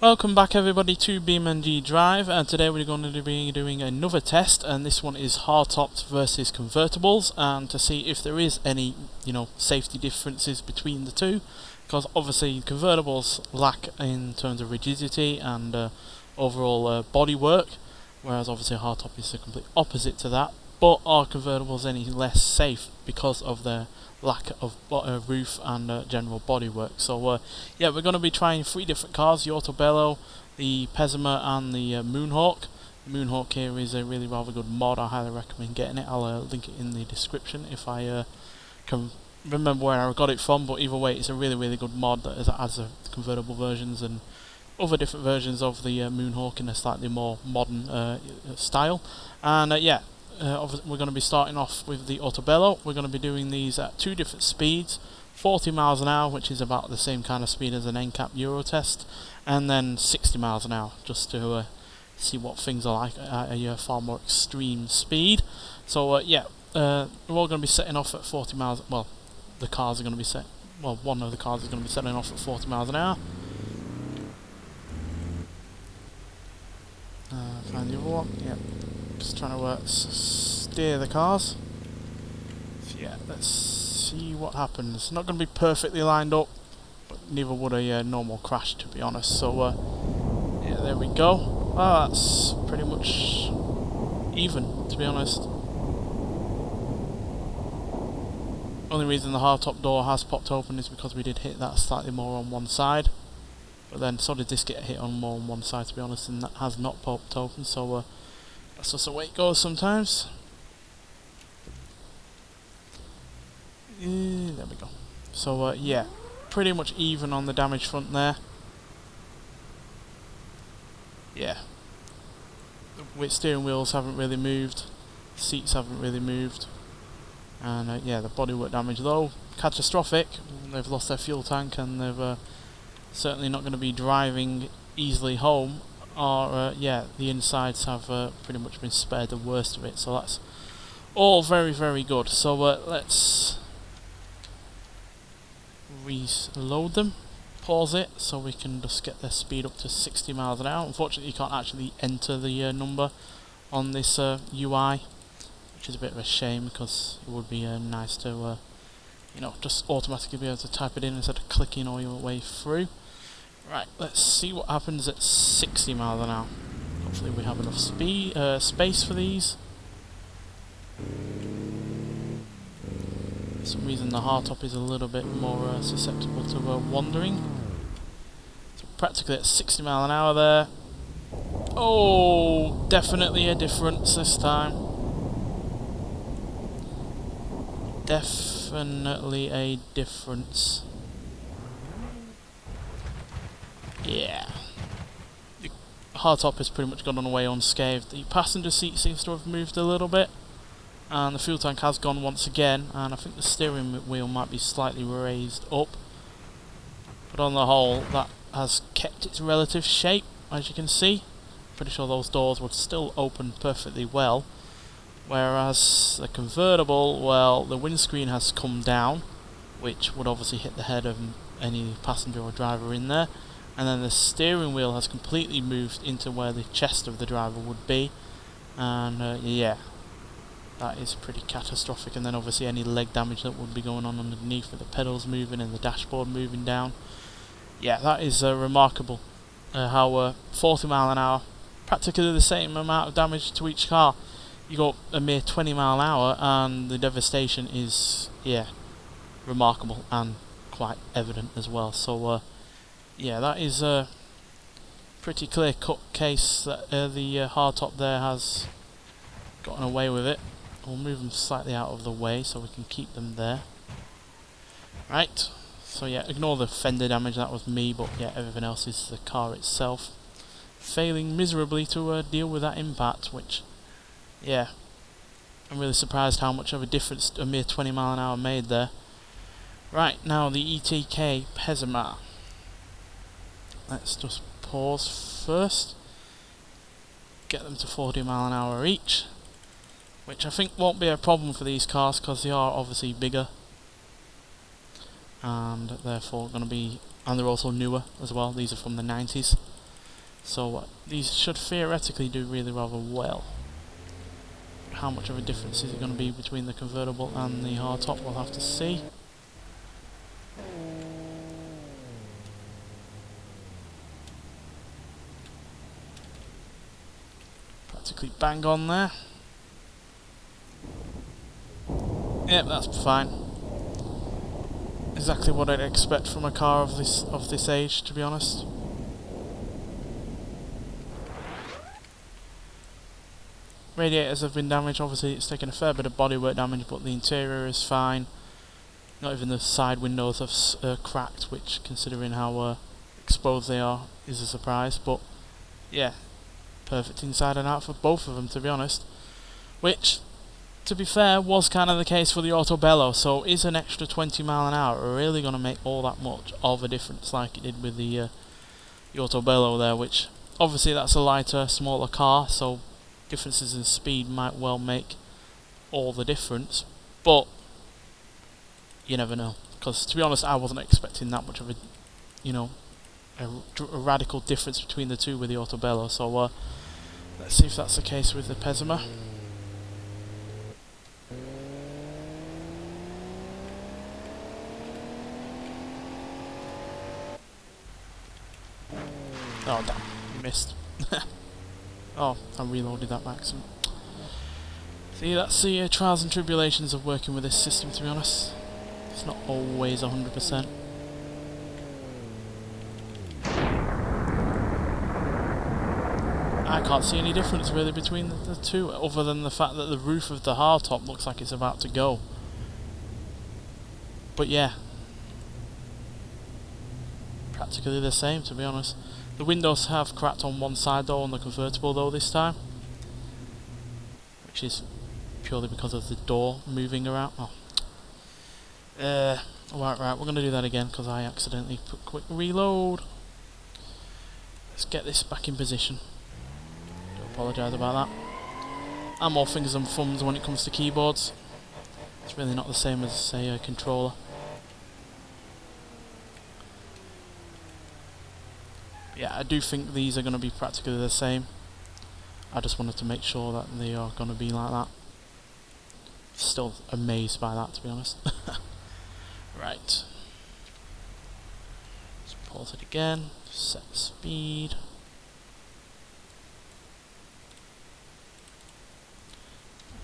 Welcome back everybody to BeamNG.drive, and today we're going to be doing another test, and this one is Hardtops versus Convertibles, and to see if there is any, safety differences between the two, because obviously Convertibles lack in terms of rigidity and overall bodywork, whereas obviously Hardtop is the complete opposite to that. But are Convertibles any less safe because of their lack of roof and general bodywork? So yeah, we're going to be trying 3 different cars: the Autobello, the Pessima and the Moonhawk. The Moonhawk here is a really rather good mod. I highly recommend getting it. I'll link it in the description if I can remember where I got it from, but either way it's a really good mod that adds the convertible versions and other different versions of the Moonhawk in a slightly more modern style. And yeah, we're going to be starting off with the Autobello. We're going to be doing these at 2 different speeds: 40 miles an hour, which is about the same kind of speed as an NCAP Euro test, and then 60 miles an hour, just to see what things are like at a far more extreme speed. So yeah, we're all going to be setting off at 40 miles. Well, the cars are going to be set. Well, one of the cars is going to be setting off at 40 miles an hour. Find the other one. Yep. Just trying to steer the cars. So yeah, let's see what happens. Not going to be perfectly lined up, but neither would a normal crash, to be honest. So yeah, there we go. Well, that's pretty much even, to be honest. Only reason the hardtop door has popped open is because we did hit that slightly more on one side. But then so did this get hit on more on one side, to be honest, and that has not popped open. So that's just the way it goes sometimes. There we go. So yeah, pretty much even on the damage front there. Yeah, the steering wheels haven't really moved, seats haven't really moved, and yeah, the bodywork damage though catastrophic. They've lost their fuel tank, and they've certainly not going to be driving easily home. Or yeah, the insides have pretty much been spared the worst of it, so that's all very good. So let's reload them, pause it, so we can just get their speed up to 60 miles an hour. Unfortunately you can't actually enter the number on this UI, which is a bit of a shame, because it would be nice to just automatically be able to type it in instead of clicking all your way through. Right, let's see what happens at 60 miles an hour. Hopefully we have enough space for these. For some reason the hardtop is a little bit more susceptible to wandering. So practically at 60 miles an hour there. Oh, definitely a difference this time. Definitely a difference. Yeah, the hardtop has pretty much gone away unscathed. The passenger seat seems to have moved a little bit, and the fuel tank has gone once again, and I think the steering wheel might be slightly raised up, but on the whole that has kept its relative shape, as you can see. Pretty sure those doors would still open perfectly well, whereas the convertible, well, the windscreen has come down, which would obviously hit the head of any passenger or driver in there. And then the steering wheel has completely moved into where the chest of the driver would be, and yeah, that is pretty catastrophic. And then obviously any leg damage that would be going on underneath with the pedals moving and the dashboard moving down. Yeah, that is remarkable how 40 mile an hour, practically the same amount of damage to each car. You got a mere 20 mile an hour and the devastation is, yeah, remarkable and quite evident as well. So yeah, that is a pretty clear-cut case that the hardtop there has gotten away with it. We'll move them slightly out of the way so we can keep them there. Right, so yeah, ignore the fender damage, that was me, but yeah, everything else is the car itself failing miserably to deal with that impact, which, yeah, I'm really surprised how much of a difference a mere 20 mile an hour made there. Right, now the ETK Pessima. Let's just pause first, get them to 40 mile an hour each, which I think won't be a problem for these cars because they are obviously bigger and therefore going to be, and they're also newer as well. These are from the 90s, So these should theoretically do really rather well. How much of a difference is it going to be between the convertible and the hardtop, we'll have to see. Practically bang on there. Yep, that's fine. Exactly what I'd expect from a car of this age, to be honest. Radiators have been damaged. Obviously it's taken a fair bit of bodywork damage, but the interior is fine. Not even the side windows have cracked, which, considering how exposed they are, is a surprise. But yeah, perfect inside and out for both of them, to be honest. Which, to be fair, was kind of the case for the Autobello. So is an extra 20 mile an hour really going to make all that much of a difference like it did with the Autobello there? Which, obviously that's a lighter, smaller car, so differences in speed might well make all the difference. But you never know. Because, to be honest, I wasn't expecting that much of a, you know, a radical difference between the two with the Autobello. So let's see if that's the case with the Pessima. Oh damn, missed. Oh, I reloaded that by accident. See, that's the trials and tribulations of working with this system, to be honest. It's not always 100%. I can't see any difference really between the two, other than the fact that the roof of the hardtop looks like it's about to go. But yeah, practically the same, to be honest. The windows have cracked on one side though, on the convertible though this time, which is purely because of the door moving around. Oh. Right, we're going to do that again because I accidentally put quick reload. Let's get this back in position. Do apologise about that. I'm more fingers and thumbs when it comes to keyboards. It's really not the same as, say, a controller. Yeah, I do think these are going to be practically the same. I just wanted to make sure that they are going to be like that. Still amazed by that, to be honest. Right. Let's pause it again. Set the speed.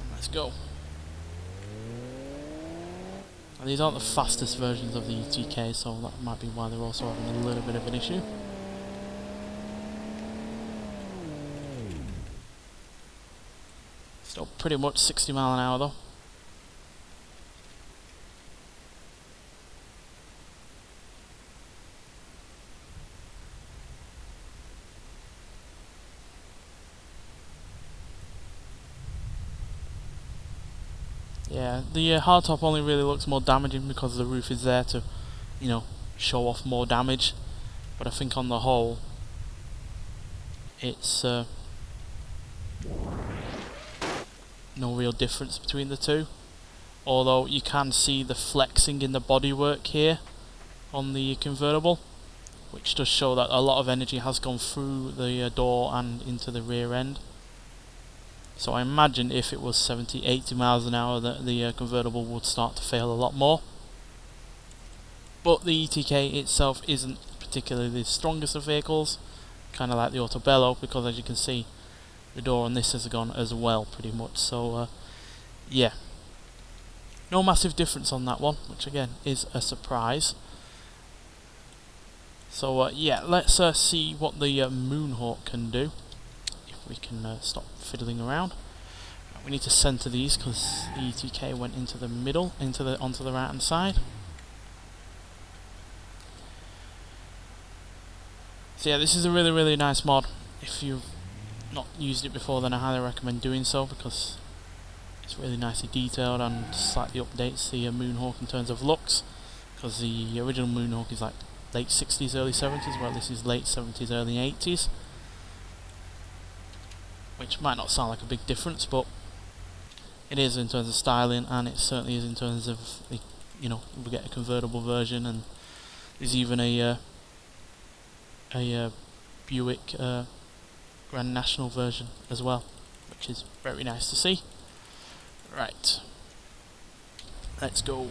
And let's go. And these aren't the fastest versions of the ETK, so that might be why they're also having a little bit of an issue. Still pretty much 60 mile an hour though. Yeah, the hardtop only really looks more damaging because the roof is there to, you know, show off more damage. But I think on the whole, it's no real difference between the two. Although you can see the flexing in the bodywork here on the convertible, which does show that a lot of energy has gone through the door and into the rear end. So I imagine if it was 70-80 miles an hour that the convertible would start to fail a lot more. But the ETK itself isn't particularly the strongest of vehicles, kind of like the Autobello, because as you can see the door on this has gone as well pretty much. So yeah, no massive difference on that one, which again is a surprise. So yeah, let's see what the Moonhawk can do. We can stop fiddling around. We need to centre these because the ETK went into the middle, onto the right hand side. So yeah, this is a really nice mod. If you've not used it before, then I highly recommend doing so because it's really nicely detailed and slightly updates the Moonhawk in terms of looks. Because the original Moonhawk is like late 60s, early 70s, while this is late 70s, early 80s. Which might not sound like a big difference, but it is in terms of styling, and it certainly is in terms of the, you know, we get a convertible version, and there's even a Buick Grand National version as well, which is very nice to see. Right, let's go.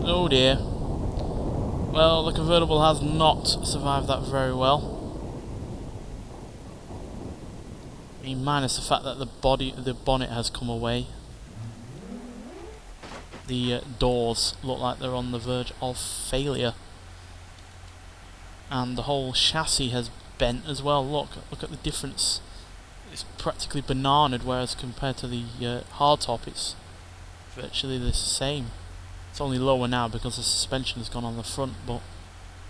Oh dear. Well, the convertible has not survived that very well. I mean, minus the fact that the bonnet has come away. The doors look like they're on the verge of failure. And the whole chassis has bent as well. Look at the difference. It's practically bananaed, whereas compared to the hardtop, it's virtually the same. It's only lower now because the suspension has gone on the front, but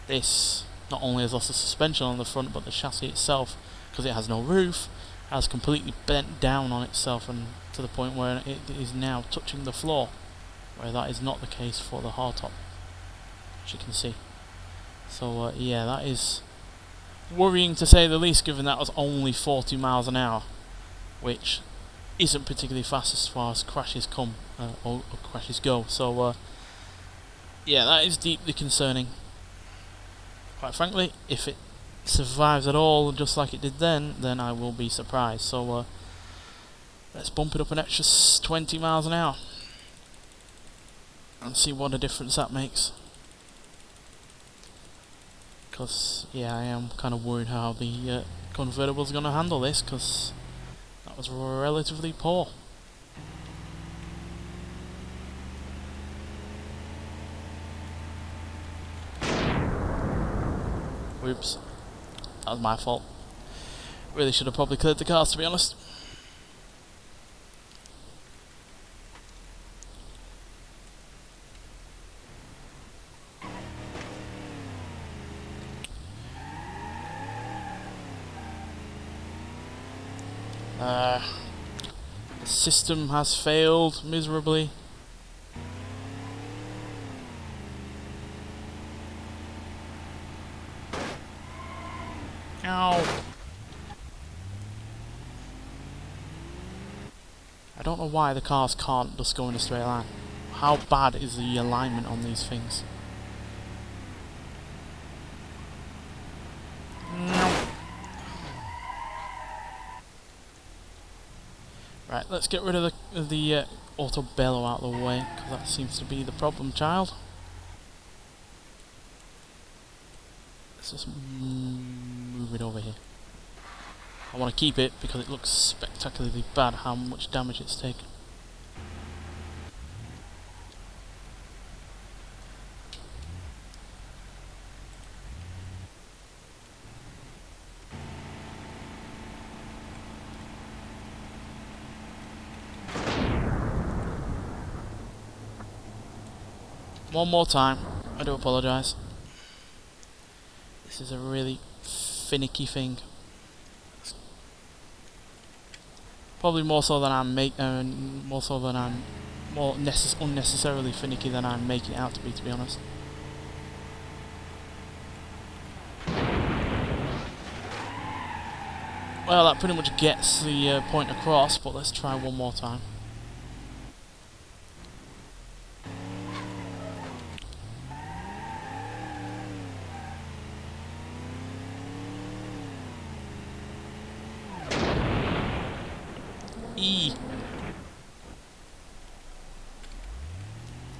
this not only has lost the suspension on the front, but the chassis itself, because it has no roof, has completely bent down on itself, and to the point where it is now touching the floor, where that is not the case for the hardtop, as you can see. So yeah, that is worrying to say the least, given that was only 40 miles an hour, which isn't particularly fast as far as crashes come, or crashes go. So yeah, that is deeply concerning. Quite frankly, if it survives at all, just like it did then I will be surprised. So let's bump it up an extra 20 miles an hour and see what a difference that makes. Because yeah, I am kind of worried how the convertible is going to handle this, because that was relatively poor. Whoops, that was my fault. Really should have probably cleared the cars, to be honest. The system has failed miserably. Ow! I don't know why the cars can't just go in a straight line. How bad is the alignment on these things? No. Right, let's get rid of the auto bellow out of the way, because that seems to be the problem child. Let's just move it over here. I want to keep it because it looks spectacularly bad how much damage it's taken. One more time, I do apologise. This is a really finicky thing. Probably more so than I'm unnecessarily finicky than I'm making it out to be honest. Well, that pretty much gets the point across, but let's try one more time.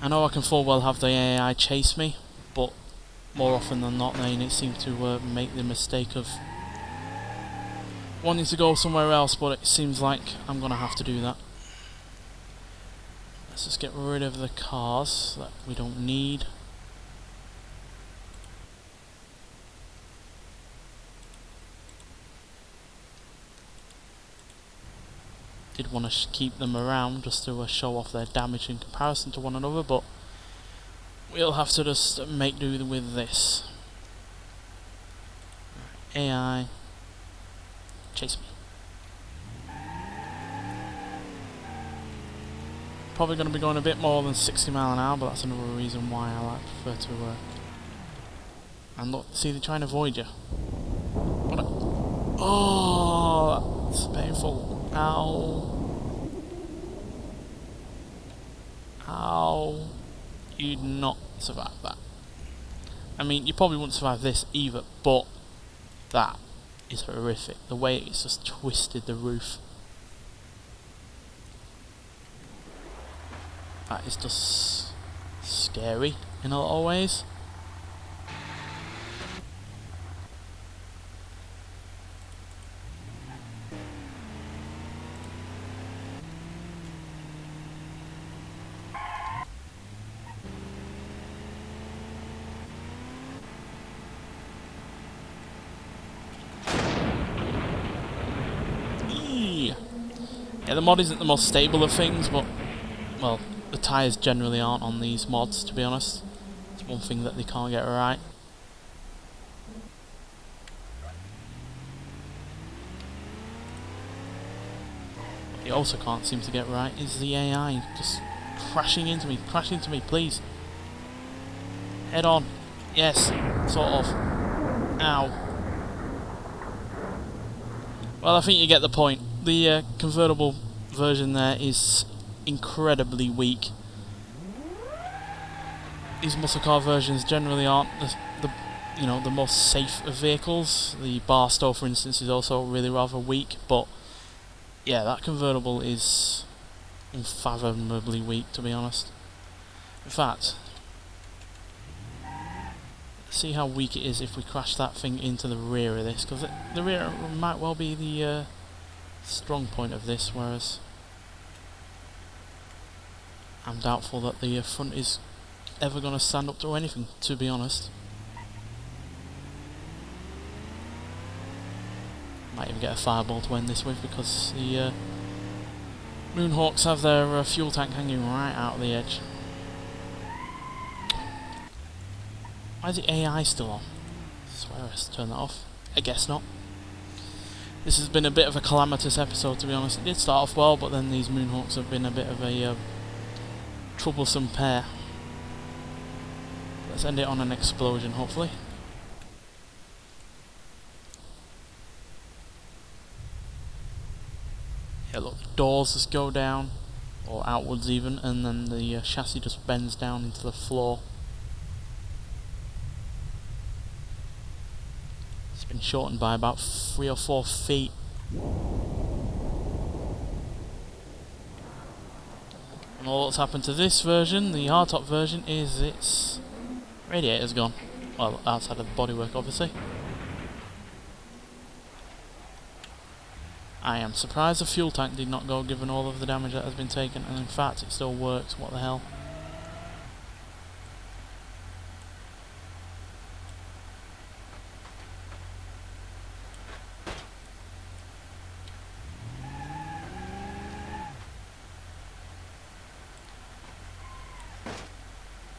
I know I can full well have the AI chase me, but more often than not they seem to make the mistake of wanting to go somewhere else, but it seems like I'm going to have to do that. Let's just get rid of the cars that we don't need. Did want to keep them around just to show off their damage in comparison to one another, but we'll have to just make do with this. AI, chase me. Probably going to be going a bit more than 60 mile an hour, but that's another reason why I prefer to. And look, see, they're trying to avoid you. Oh, that's painful. Ow. Ow. You'd not survive that. I mean, you probably wouldn't survive this either, but that is horrific. The way it's just twisted the roof. That is just scary in a lot of ways. Yeah, the mod isn't the most stable of things, but, well, the tyres generally aren't on these mods, to be honest. It's one thing that they can't get right. What they also can't seem to get right is the AI just crashing into me, please. Head on. Yes, sort of. Ow. Well, I think you get the point. The convertible version there is incredibly weak. These muscle car versions generally aren't the most safe of vehicles. The Barstow, for instance, is also really rather weak. But yeah, that convertible is unfathomably weak, to be honest. In fact, see how weak it is if we crash that thing into the rear of this, because the rear might well be the strong point of this, whereas I'm doubtful that the front is ever going to stand up to anything, to be honest. Might even get a fireball to end this with, because the Moonhawks have their fuel tank hanging right out of the edge. Why is the AI still on? I swear I have to turn that off. I guess not. This has been a bit of a calamitous episode, to be honest. It did start off well, but then these Moonhawks have been a bit of a troublesome pair. Let's end it on an explosion, hopefully. Yeah, look, the doors just go down, or outwards even, and then the chassis just bends down into the floor. It's been shortened by about 3 or 4 feet. And all that's happened to this version, the hardtop version, is its radiator's gone. Well, outside of the bodywork, obviously. I am surprised the fuel tank did not go, given all of the damage that has been taken, and in fact it still works. What the hell?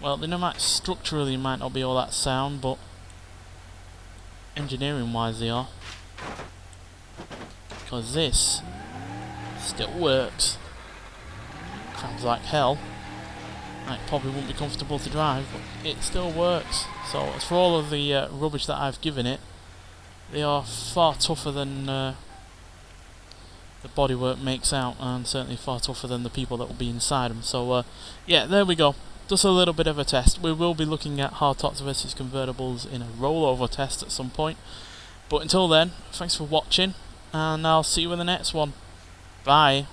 Well, structurally might not be all that sound, but engineering wise they are. Because this still works. Crams like hell. It probably wouldn't be comfortable to drive, but it still works. So as for all of the rubbish that I've given it, they are far tougher than the bodywork makes out, and certainly far tougher than the people that will be inside them. So yeah, there we go. Just a little bit of a test. We will be looking at hardtops versus convertibles in a rollover test at some point. But until then, thanks for watching, and I'll see you in the next one. Bye.